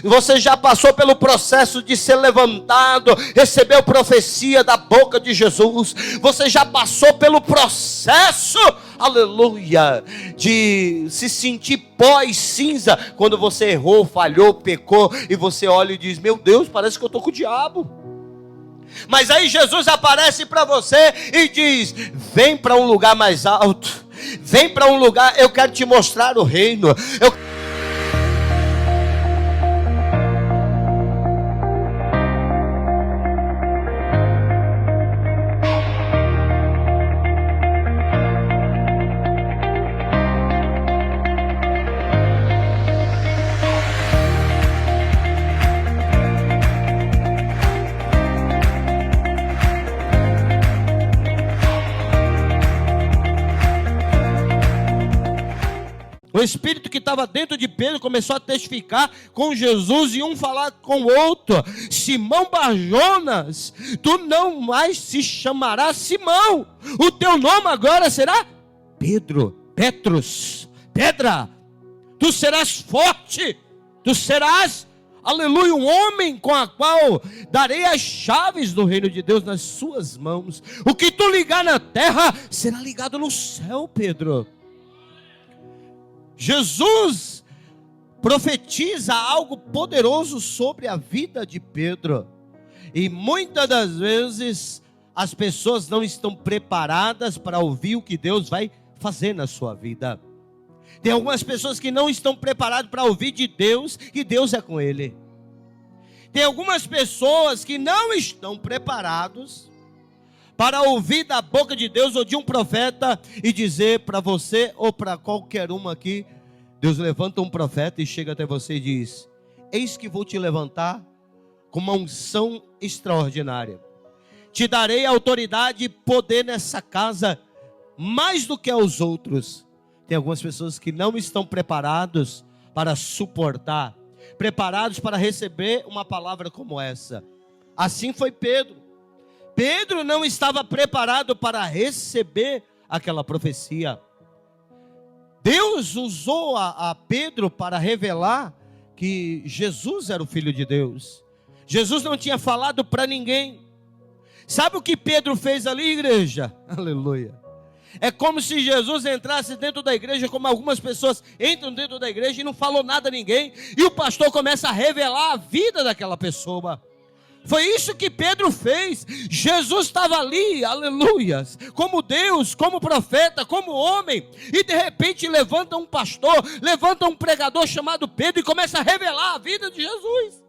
Você já passou pelo processo de ser levantado, recebeu profecia da boca de Jesus. Você já passou pelo processo, aleluia, de se sentir pó e cinza quando você errou, falhou, pecou, e você olha e diz: meu Deus, parece que eu estou com o diabo. Mas aí Jesus aparece para você e diz: vem para um lugar mais alto, vem para um lugar, eu quero te mostrar o reino. O espírito que estava dentro de Pedro começou a testificar com Jesus e um falar com o outro: Simão Bar-Jonas, tu não mais se chamarás Simão, o teu nome agora será Pedro, Petros, pedra. Tu serás forte, tu serás, aleluia, um homem com a qual darei as chaves do reino de Deus nas suas mãos. O que tu ligar na terra será ligado no céu, Pedro. Jesus profetiza algo poderoso sobre a vida de Pedro. E muitas das vezes as pessoas não estão preparadas para ouvir o que Deus vai fazer na sua vida. Tem algumas pessoas que não estão preparadas para ouvir de Deus que Deus é com ele. Tem algumas pessoas que não estão preparados para ouvir da boca de Deus ou de um profeta e dizer para você ou para qualquer uma aqui: Deus levanta um profeta e chega até você e diz: eis que vou te levantar com uma unção extraordinária. Te darei autoridade e poder nessa casa mais do que aos outros. Tem algumas pessoas que não estão preparados para suportar, preparados para receber uma palavra como essa. Assim foi Pedro. Pedro não estava preparado para receber aquela profecia. Deus usou a Pedro para revelar que Jesus era o Filho de Deus. Jesus não tinha falado para ninguém. Sabe o que Pedro fez ali, igreja? Aleluia. É como se Jesus entrasse dentro da igreja, como algumas pessoas entram dentro da igreja e não falou nada a ninguém, e o pastor começa a revelar a vida daquela pessoa. Foi isso que Pedro fez. Jesus estava ali, aleluias, como Deus, como profeta, como homem, e de repente levanta um pastor, levanta um pregador chamado Pedro e começa a revelar a vida de Jesus.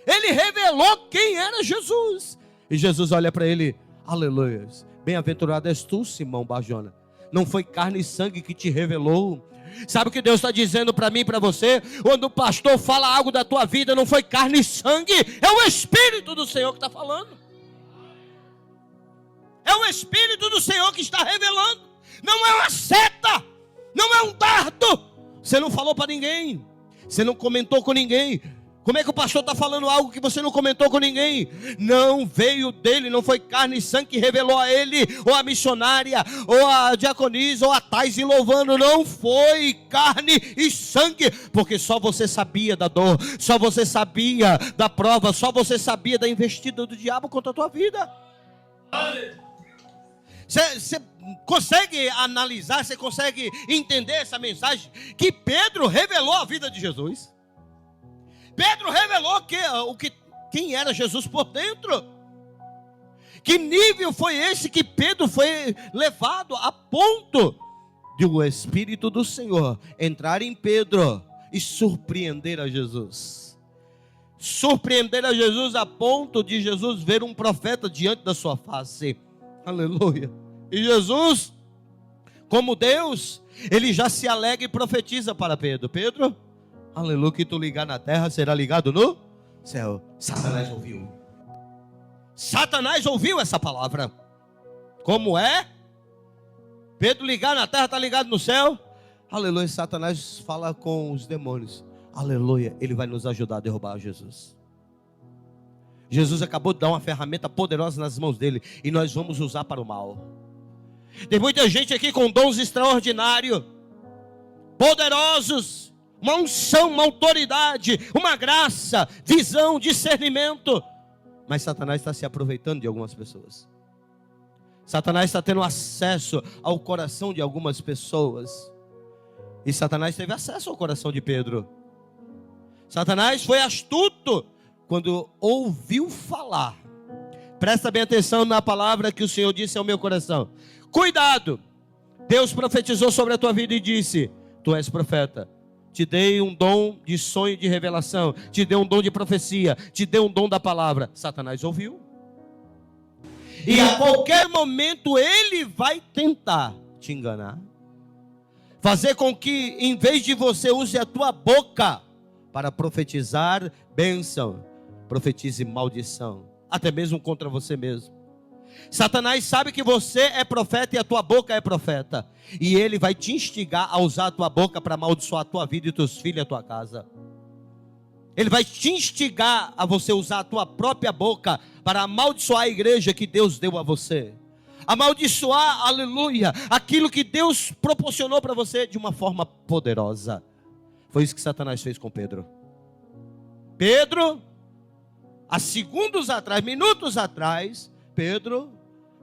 Ele revelou quem era Jesus. E Jesus olha para ele: aleluias, bem-aventurado és tu, Simão Bar-Jonas. Não foi carne e sangue que te revelou. Sabe o que Deus está dizendo para mim e para você? Quando o pastor fala algo da tua vida, não foi carne e sangue, é o Espírito do Senhor que está falando. É o Espírito do Senhor que está revelando. Não é uma seta, não é um dardo. Você não falou para ninguém, você não comentou com ninguém. Como é que o pastor está falando algo que você não comentou com ninguém? Não veio dele, não foi carne e sangue que revelou a ele, ou a missionária, ou a diaconisa, ou a Thais e louvando. Não foi carne e sangue, porque só você sabia da dor, só você sabia da prova, só você sabia da investida do diabo contra a tua vida. Você consegue analisar, você consegue entender essa mensagem? Que Pedro revelou a vida de Jesus. Pedro revelou quem era Jesus por dentro. Que nível foi esse que Pedro foi levado a ponto de o Espírito do Senhor entrar em Pedro e surpreender a Jesus. Surpreender a Jesus a ponto de Jesus ver um profeta diante da sua face. Aleluia. E Jesus, como Deus, ele já se alegra e profetiza para Pedro: Pedro, aleluia, que tu ligar na terra será ligado no céu. Satanás ouviu. Satanás ouviu essa palavra. Como é? Pedro ligar na terra, está ligado no céu. Aleluia. Satanás fala com os demônios. Aleluia. Ele vai nos ajudar a derrubar Jesus. Jesus acabou de dar uma ferramenta poderosa nas mãos dele, e nós vamos usar para o mal. Tem muita gente aqui com dons extraordinários, poderosos, uma unção, uma autoridade, uma graça, visão, discernimento. Mas Satanás está se aproveitando de algumas pessoas. Satanás está tendo acesso ao coração de algumas pessoas. E Satanás teve acesso ao coração de Pedro. Satanás foi astuto quando ouviu falar. Presta bem atenção na palavra que o Senhor disse ao meu coração. Cuidado! Deus profetizou sobre a tua vida e disse: tu és profeta. Te dei um dom de sonho e de revelação. Te dei um dom de profecia. Te dei um dom da palavra. Satanás ouviu. E a qualquer momento ele vai tentar te enganar. Fazer com que, em vez de você use a tua boca para profetizar bênção, profetize maldição. Até mesmo contra você mesmo. Satanás sabe que você é profeta e a tua boca é profeta. E ele vai te instigar a usar a tua boca para amaldiçoar a tua vida e teus filhos e a tua casa. Ele vai te instigar a você usar a tua própria boca para amaldiçoar a igreja que Deus deu a você. Amaldiçoar, aleluia, aquilo que Deus proporcionou para você de uma forma poderosa. Foi isso que Satanás fez com Pedro. Pedro, há segundos atrás, minutos atrás, Pedro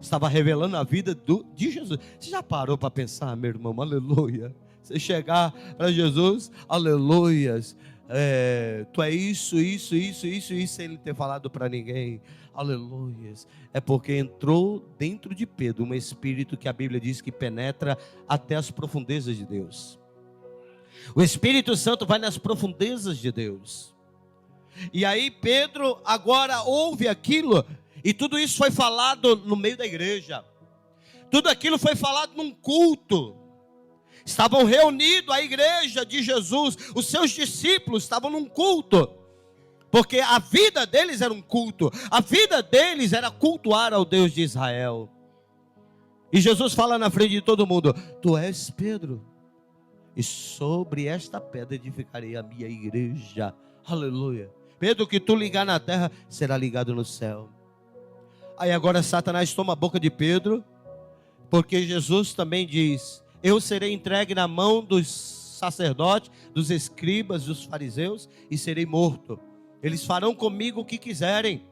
estava revelando a vida de Jesus. Você já parou para pensar, meu irmão? Aleluia. Você chegar para Jesus, aleluias. Tu é isso, sem ele ter falado para ninguém. Aleluias. É porque entrou dentro de Pedro um espírito que a Bíblia diz que penetra até as profundezas de Deus. O Espírito Santo vai nas profundezas de Deus. E aí Pedro agora ouve aquilo. E tudo isso foi falado no meio da igreja. Tudo aquilo foi falado num culto. Estavam reunidos a igreja de Jesus. Os seus discípulos estavam num culto. Porque a vida deles era um culto. A vida deles era cultuar ao Deus de Israel. E Jesus fala na frente de todo mundo: tu és Pedro, e sobre esta pedra edificarei a minha igreja. Aleluia. Pedro, que tu ligar na terra, será ligado no céu. Aí agora Satanás toma a boca de Pedro, porque Jesus também diz: eu serei entregue na mão dos sacerdotes, dos escribas, dos fariseus, e serei morto. Eles farão comigo o que quiserem.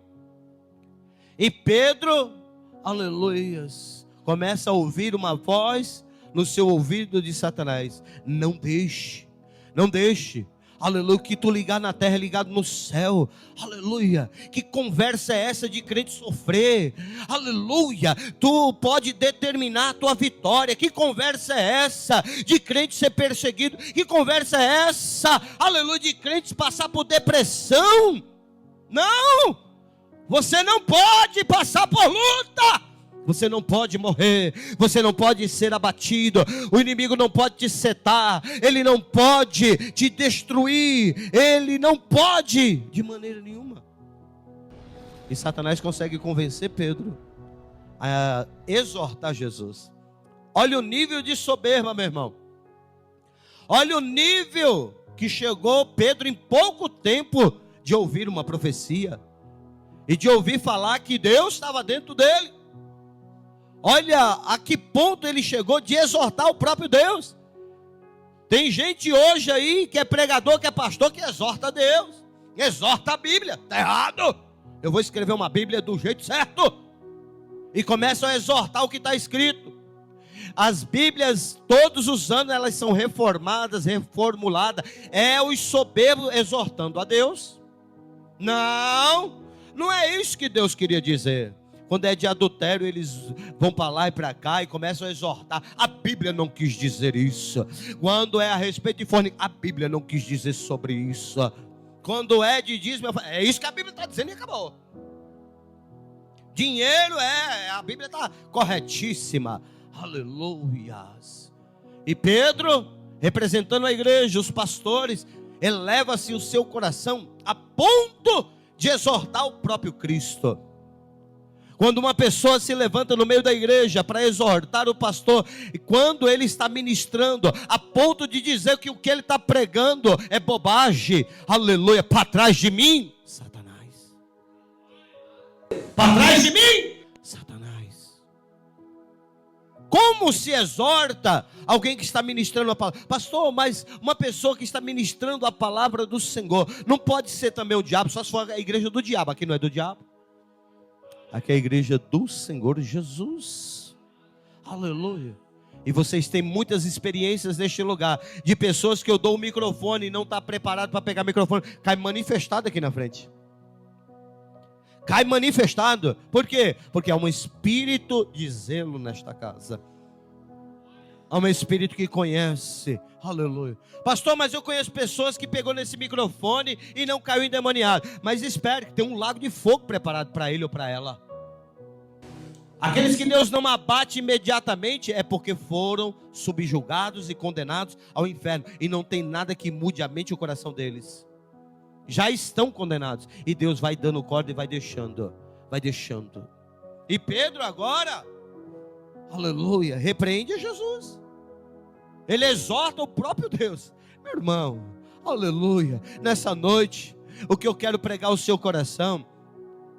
E Pedro, aleluias, começa a ouvir uma voz no seu ouvido de Satanás: não deixe, não deixe. Aleluia, que tu ligar na terra é ligado no céu. Aleluia, que conversa é essa de crente sofrer? Aleluia, tu pode determinar a tua vitória. Que conversa é essa de crente ser perseguido? Que conversa é essa, aleluia, de crentes passar por depressão? Não, você não pode passar por luta. Você não pode morrer, você não pode ser abatido, o inimigo não pode te setar, ele não pode te destruir, ele não pode de maneira nenhuma. E Satanás consegue convencer Pedro a exortar Jesus. Olha o nível de soberba, meu irmão. Olha o nível que chegou Pedro em pouco tempo de ouvir uma profecia e de ouvir falar que Deus estava dentro dele. Olha a que ponto ele chegou de exortar o próprio Deus. Tem gente hoje aí que é pregador, que é pastor, que exorta a Deus, exorta a Bíblia. Está errado. Eu vou escrever uma Bíblia do jeito certo. E começam a exortar o que está escrito. As Bíblias, todos os anos, elas são reformadas, reformuladas. É os soberbos exortando a Deus. Não, não é isso que Deus queria dizer. Quando é de adultério, eles vão para lá e para cá e começam a exortar. A Bíblia não quis dizer isso. Quando é a respeito de fornicação, a Bíblia não quis dizer sobre isso. Quando é de dízimo, é isso que a Bíblia está dizendo e acabou. Dinheiro a Bíblia está corretíssima. Aleluias. E Pedro, representando a igreja, os pastores, eleva-se o seu coração a ponto de exortar o próprio Cristo. Quando uma pessoa se levanta no meio da igreja para exortar o pastor, e quando ele está ministrando, a ponto de dizer que o que ele está pregando é bobagem, aleluia, para trás de mim, Satanás. Para trás de mim, Satanás. Como se exorta alguém que está ministrando a palavra? Pastor, mas uma pessoa que está ministrando a palavra do Senhor não pode ser também o diabo, só se for a igreja do diabo. Aqui não é do diabo, aqui é a igreja do Senhor Jesus. Aleluia. E vocês têm muitas experiências neste lugar, de pessoas que eu dou o microfone e não está preparado para pegar o microfone, cai manifestado aqui na frente. Cai manifestado. Por quê? Porque há um espírito de zelo nesta casa. Há um espírito que conhece. Aleluia. Pastor, mas eu conheço pessoas que pegou nesse microfone e não caiu endemoniado. Mas espere, que tem um lago de fogo preparado para ele ou para ela. Aqueles que Deus não abate imediatamente é porque foram subjugados e condenados ao inferno. E não tem nada que mude a mente e o coração deles. Já estão condenados. E Deus vai dando corda e vai deixando. Vai deixando. E Pedro agora, aleluia, repreende a Jesus. Ele exorta o próprio Deus. Meu irmão, aleluia. Nessa noite, o que eu quero pregar ao seu coração,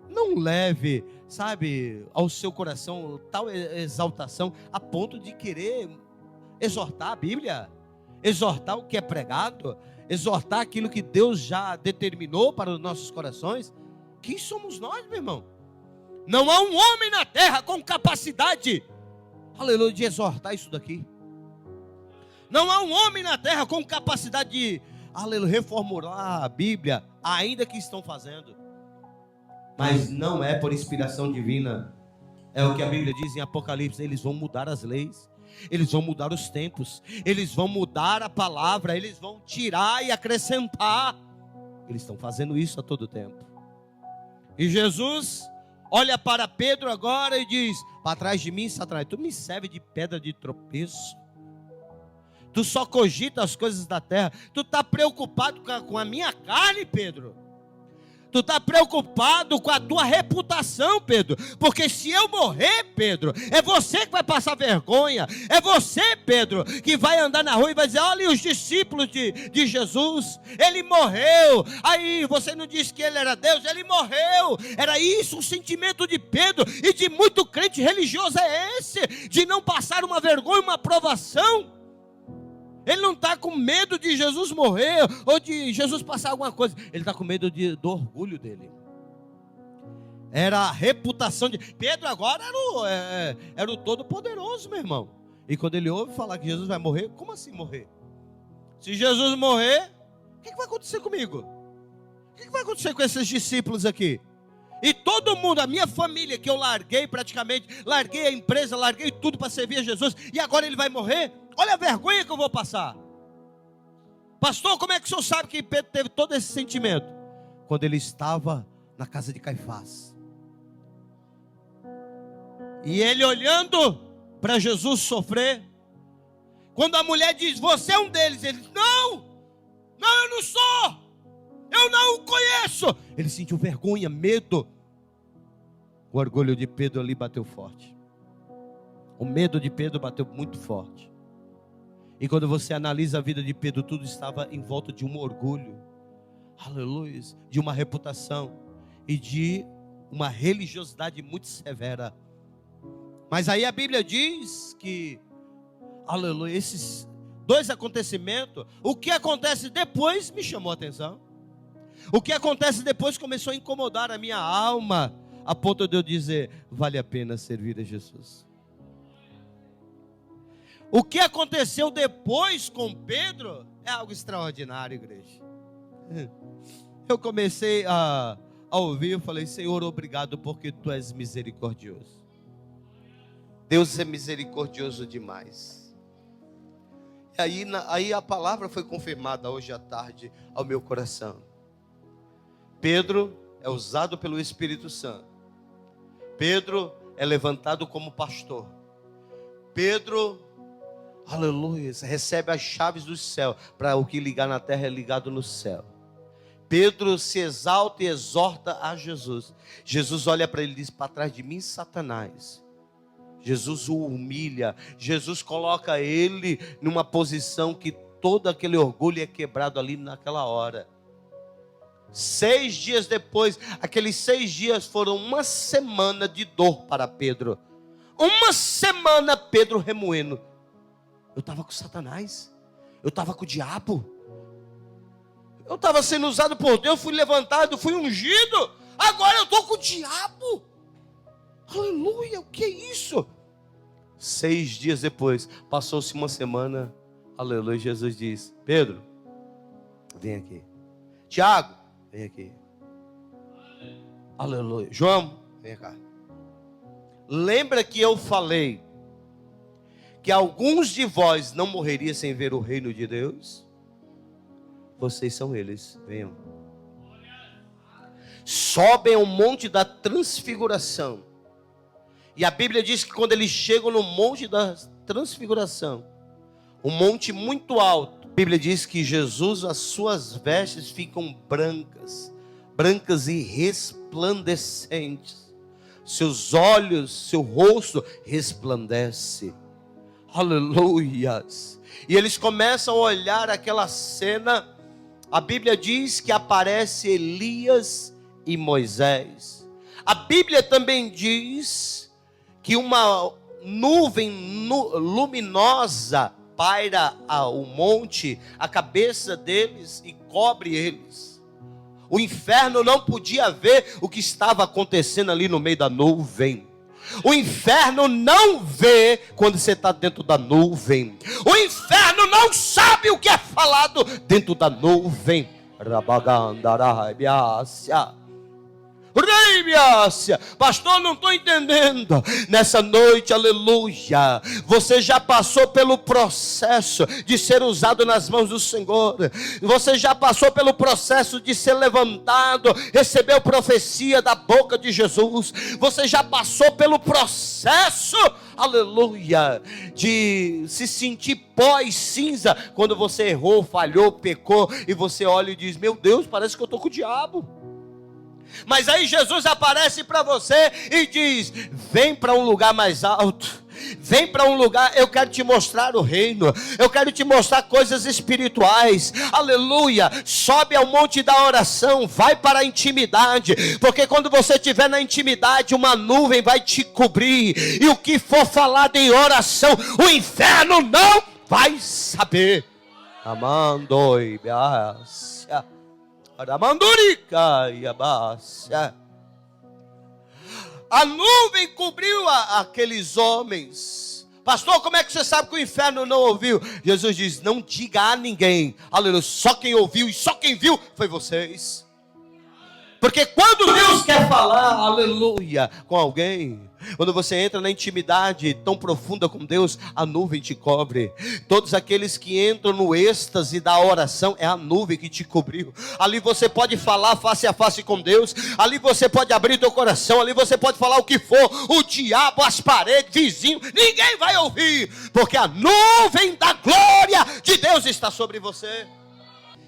não leve, sabe, ao seu coração tal exaltação a ponto de querer exortar a Bíblia, exortar o que é pregado, exortar aquilo que Deus já determinou para os nossos corações. Quem somos nós, meu irmão? Não há um homem na terra com capacidade, aleluia, de exortar isso daqui. Não há um homem na terra com capacidade de, aleluia, reformular a Bíblia, ainda que estão fazendo. Mas não é por inspiração divina. É o que a Bíblia diz em Apocalipse. Eles vão mudar as leis, eles vão mudar os tempos, eles vão mudar a palavra, eles vão tirar e acrescentar. Eles estão fazendo isso a todo tempo. E Jesus olha para Pedro agora e diz: para trás de mim, Satanás, tu me serve de pedra de tropeço. Tu só cogita as coisas da terra. Tu está preocupado com a minha carne, Pedro. Tu está preocupado com a tua reputação, Pedro. Porque se eu morrer, Pedro, é você que vai passar vergonha. É você, Pedro, que vai andar na rua e vai dizer: olha os discípulos de Jesus. Ele morreu. Aí você não disse que ele era Deus. Ele morreu. Era isso o sentimento de Pedro e de muito crente religioso, é esse. De não passar uma vergonha, uma provação. Ele não está com medo de Jesus morrer ou de Jesus passar alguma coisa. Ele está com medo do orgulho dele. Era a reputação de Pedro. Agora era o todo-poderoso, meu irmão. E quando ele ouve falar que Jesus vai morrer, como assim morrer? Se Jesus morrer, o que vai acontecer comigo? O que vai acontecer com esses discípulos aqui? E todo mundo, a minha família, que eu larguei praticamente, larguei a empresa, larguei tudo para servir a Jesus, e agora ele vai morrer? Olha a vergonha que eu vou passar. Pastor, como é que o senhor sabe que Pedro teve todo esse sentimento? Quando ele estava na casa de Caifás. E ele olhando para Jesus sofrer. Quando a mulher diz: você é um deles. Ele diz: não, eu não sou. Eu não o conheço. Ele sentiu vergonha, medo. O orgulho de Pedro ali bateu forte. O medo de Pedro bateu muito forte. E quando você analisa a vida de Pedro, tudo estava em volta de um orgulho, aleluia, de uma reputação e de uma religiosidade muito severa. Mas aí a Bíblia diz que, aleluia, esses dois acontecimentos, o que acontece depois me chamou a atenção. O que acontece depois começou a incomodar a minha alma, a ponto de eu dizer: vale a pena servir a Jesus. O que aconteceu depois com Pedro é algo extraordinário, igreja. Eu comecei a ouvir, eu falei: Senhor, obrigado porque Tu és misericordioso. Deus é misericordioso demais. E aí a palavra foi confirmada hoje à tarde ao meu coração. Pedro é usado pelo Espírito Santo. Pedro é levantado como pastor. Pedro, aleluia, recebe as chaves do céu, para o que ligar na terra é ligado no céu. Pedro se exalta e exorta a Jesus. Jesus olha para ele e diz: para trás de mim, Satanás. Jesus o humilha. Jesus coloca ele numa posição que todo aquele orgulho é quebrado ali naquela hora. 6 dias depois, aqueles 6 dias foram uma semana de dor para Pedro. Uma semana Pedro remoendo. Eu estava com Satanás. Eu estava com o diabo. Eu estava sendo usado por Deus, fui levantado, fui ungido. Agora eu estou com o diabo. Aleluia, o que é isso? 6 dias depois, passou-se uma semana. Aleluia, Jesus diz: Pedro, vem aqui. Tiago, vem aqui. Aleluia. João, vem cá. Lembra que eu falei que alguns de vós não morreriam sem ver o reino de Deus? Vocês são eles, venham. Sobem ao monte da transfiguração. E a Bíblia diz que quando eles chegam no monte da transfiguração, um monte muito alto, a Bíblia diz que Jesus, as suas vestes ficam brancas, brancas e resplandecentes. Seus olhos, seu rosto resplandece. Aleluias. E eles começam a olhar aquela cena. A Bíblia diz que aparece Elias e Moisés. A Bíblia também diz que uma nuvem luminosa paira o monte, a cabeça deles e cobre eles. O inferno não podia ver o que estava acontecendo ali no meio da nuvem. O inferno não vê quando você está dentro da nuvem. O inferno não sabe o que é falado dentro da nuvem. Pastor, não estou entendendo. Nessa noite, aleluia, você já passou pelo processo de ser usado nas mãos do Senhor. Você já passou pelo processo de ser levantado, recebeu profecia da boca de Jesus. Você já passou pelo processo, aleluia, de se sentir pó e cinza quando você errou, falhou, pecou, e você olha e diz: meu Deus, parece que eu estou com o diabo. Mas aí Jesus aparece para você e diz: vem para um lugar mais alto, vem para um lugar, eu quero te mostrar o reino, eu quero te mostrar coisas espirituais, aleluia. Sobe ao monte da oração, vai para a intimidade, porque quando você estiver na intimidade, uma nuvem vai te cobrir, e o que for falado em oração, o inferno não vai saber. Amando e a nuvem cobriu aqueles homens. Pastor, como é que você sabe que o inferno não ouviu? Jesus diz: não diga a ninguém, aleluia, só quem ouviu e só quem viu foi vocês. Porque quando Deus quer falar, aleluia, com alguém, quando você entra na intimidade tão profunda com Deus, a nuvem te cobre. Todos aqueles que entram no êxtase da oração, é a nuvem que te cobriu. Ali você pode falar face a face com Deus, ali você pode abrir teu coração, ali você pode falar o que for, o diabo, as paredes, vizinho, ninguém vai ouvir, porque a nuvem da glória de Deus está sobre você.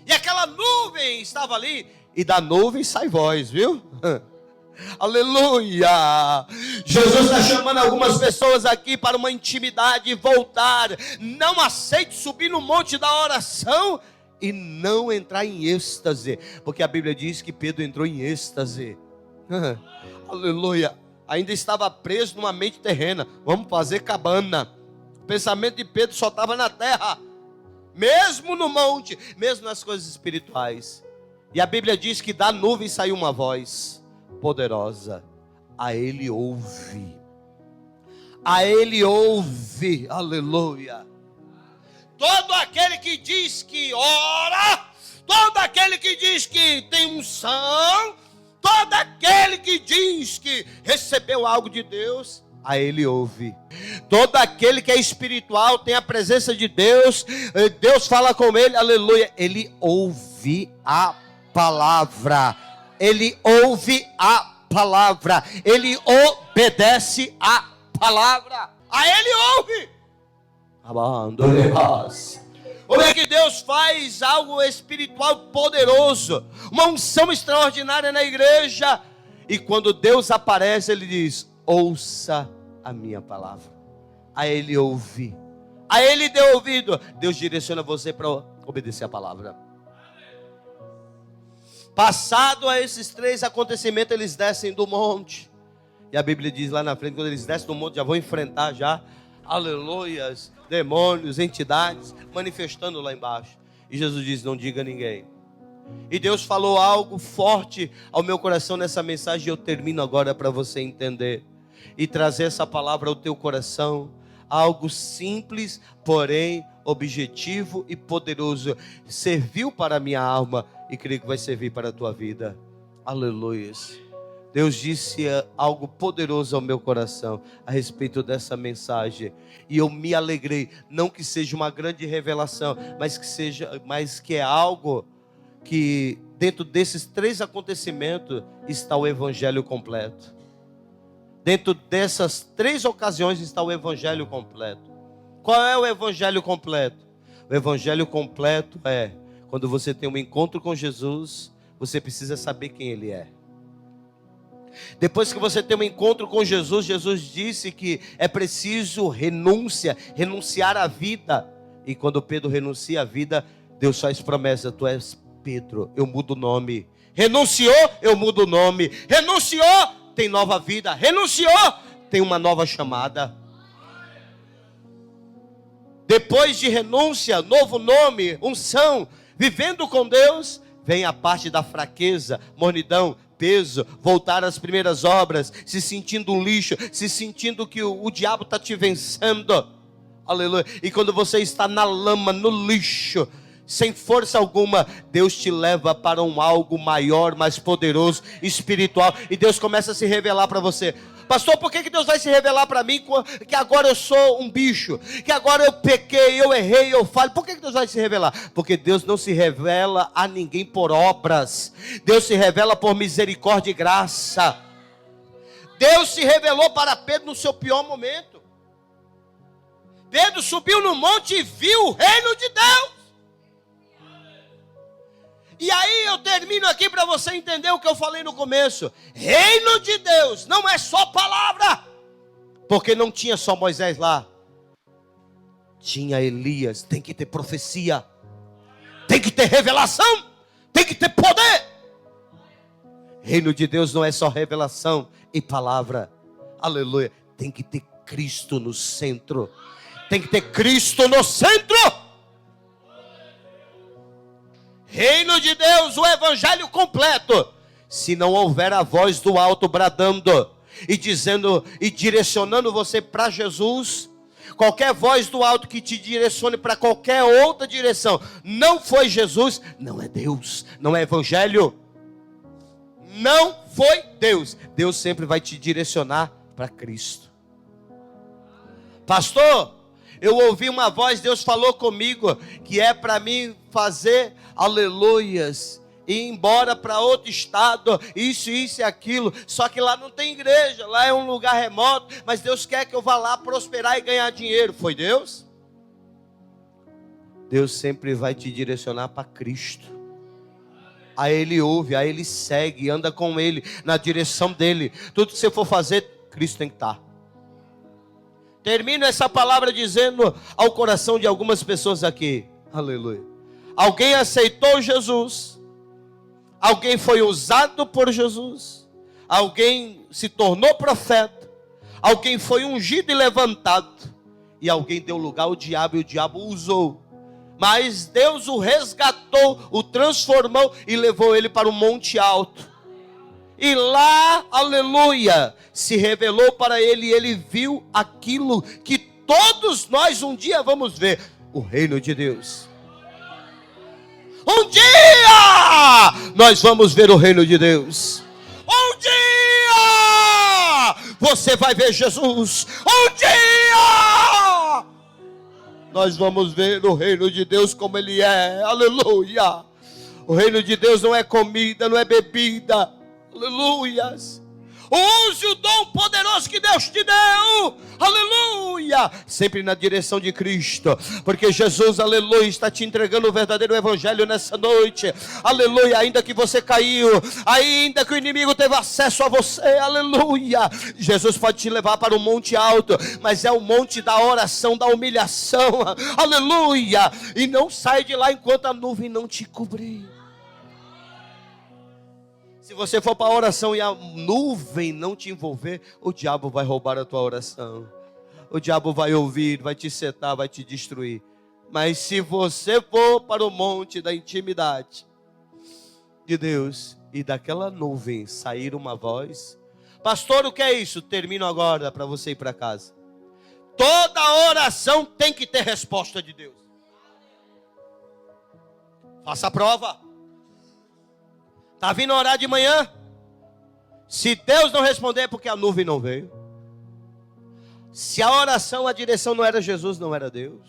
E aquela nuvem estava ali, e da nuvem sai voz, viu? Aleluia. Jesus está chamando algumas pessoas aqui para uma intimidade e voltar. Não aceite subir no monte da oração e não entrar em êxtase, porque a Bíblia diz que Pedro entrou em êxtase. Aleluia. Ainda estava preso numa mente terrena. Vamos fazer cabana. O pensamento de Pedro só estava na terra, mesmo no monte, mesmo nas coisas espirituais. E a Bíblia diz que da nuvem saiu uma voz poderosa: a ele ouve, a ele ouve, aleluia. Todo aquele que diz que ora, todo aquele que diz que tem unção, todo aquele que diz que recebeu algo de Deus, a ele ouve. Todo aquele que é espiritual, tem a presença de Deus, Deus fala com ele, aleluia, ele ouve a palavra, ele ouve a palavra, ele obedece a palavra, a ele ouve. Olha que Deus faz algo espiritual poderoso, uma unção extraordinária na igreja, e quando Deus aparece, ele diz: ouça a minha palavra, a ele ouve, a ele dê ouvido. Deus direciona você para obedecer a palavra. Passado a esses 3 acontecimentos, eles descem do monte. E a Bíblia diz lá na frente, quando eles descem do monte, já vão enfrentar já, aleluias, demônios, entidades, manifestando lá embaixo. E Jesus diz, não diga a ninguém. E Deus falou algo forte ao meu coração nessa mensagem, e eu termino agora para você entender. E trazer essa palavra ao teu coração, algo simples, porém objetivo e poderoso. Serviu para a minha alma e creio que vai servir para a tua vida. Aleluias. Deus disse algo poderoso ao meu coração a respeito dessa mensagem. E eu me alegrei. Não que seja uma grande revelação, mas que é algo que dentro desses 3 acontecimentos está o evangelho completo. Dentro dessas 3 ocasiões está o evangelho completo. Qual é o evangelho completo? O evangelho completo é quando você tem um encontro com Jesus, você precisa saber quem Ele é. Depois que você tem um encontro com Jesus, Jesus disse que é preciso renunciar à vida. E quando Pedro renuncia à vida, Deus faz promessa, tu és Pedro, eu mudo o nome. Renunciou, eu mudo o nome. Renunciou, tem nova vida. Renunciou, tem uma nova chamada. Depois de renúncia, novo nome, unção, vivendo com Deus, vem a parte da fraqueza, mornidão, peso, voltar às primeiras obras, se sentindo um lixo, se sentindo que o diabo está te vencendo. Aleluia. E quando você está na lama, no lixo, sem força alguma, Deus te leva para um algo maior, mais poderoso, espiritual. E Deus começa a se revelar para você. Pastor, por que Deus vai se revelar para mim que agora eu sou um bicho? Que agora eu pequei, eu errei, eu falho. Por que Deus vai se revelar? Porque Deus não se revela a ninguém por obras. Deus se revela por misericórdia e graça. Deus se revelou para Pedro no seu pior momento. Pedro subiu no monte e viu o reino de Deus. E aí eu termino aqui para você entender o que eu falei no começo. Reino de Deus não é só palavra. Porque não tinha só Moisés lá. Tinha Elias. Tem que ter profecia. Tem que ter revelação. Tem que ter poder. Reino de Deus não é só revelação e palavra. Aleluia. Tem que ter Cristo no centro. Tem que ter Cristo no centro. Reino de Deus, o evangelho completo. Se não houver a voz do alto bradando e dizendo e direcionando você para Jesus, qualquer voz do alto que te direcione para qualquer outra direção, não foi Jesus, não é Deus, não é evangelho. Não foi Deus. Deus sempre vai te direcionar para Cristo. Pastor, eu ouvi uma voz, Deus falou comigo, que é para mim fazer, aleluias, ir embora para outro estado, isso e aquilo, só que lá não tem igreja, lá é um lugar remoto, mas Deus quer que eu vá lá prosperar e ganhar dinheiro. Foi Deus? Deus sempre vai te direcionar para Cristo. A Ele ouve, a Ele segue, anda com Ele, na direção dEle. Tudo que você for fazer, Cristo tem que estar. Termino essa palavra dizendo ao coração de algumas pessoas aqui, aleluia. Alguém aceitou Jesus, alguém foi usado por Jesus, alguém se tornou profeta, alguém foi ungido e levantado, e alguém deu lugar ao diabo e o diabo o usou. Mas Deus o resgatou, o transformou e levou ele para um monte alto. E lá, aleluia, se revelou para ele e ele viu aquilo que todos nós um dia vamos ver. O reino de Deus. Um dia nós vamos ver o reino de Deus. Um dia você vai ver Jesus. Um dia nós vamos ver o reino de Deus como ele é. Aleluia. O reino de Deus não é comida, não é bebida. Aleluias. Use o dom poderoso que Deus te deu. Aleluia. Sempre na direção de Cristo. Porque Jesus, aleluia, está te entregando o verdadeiro evangelho nessa noite. Aleluia. Ainda que você caiu, ainda que o inimigo teve acesso a você, aleluia, Jesus pode te levar para um monte alto. Mas é o monte da oração, da humilhação. Aleluia. E não sai de lá enquanto a nuvem não te cobrir. Se você for para a oração e a nuvem não te envolver, o diabo vai roubar a tua oração. O diabo vai ouvir, vai te setar, vai te destruir. Mas se você for para o monte da intimidade de Deus e daquela nuvem sair uma voz, pastor, o que é isso? Termino agora para você ir para casa. Toda oração tem que ter resposta de Deus. Faça a prova. Está vindo orar de manhã? Se Deus não responder é porque a nuvem não veio. Se a oração, a direção não era Jesus, não era Deus.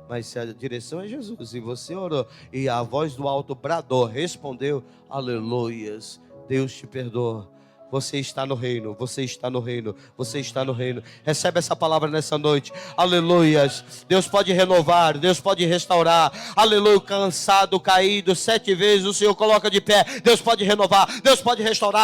Mas se a direção é Jesus e você orou e a voz do alto bradou, respondeu, aleluias, Deus te perdoa. Você está no reino, você está no reino, você está no reino. Recebe essa palavra nessa noite. Aleluias. Deus pode renovar, Deus pode restaurar. Aleluia, cansado, caído 7 vezes, o Senhor coloca de pé. Deus pode renovar, Deus pode restaurar.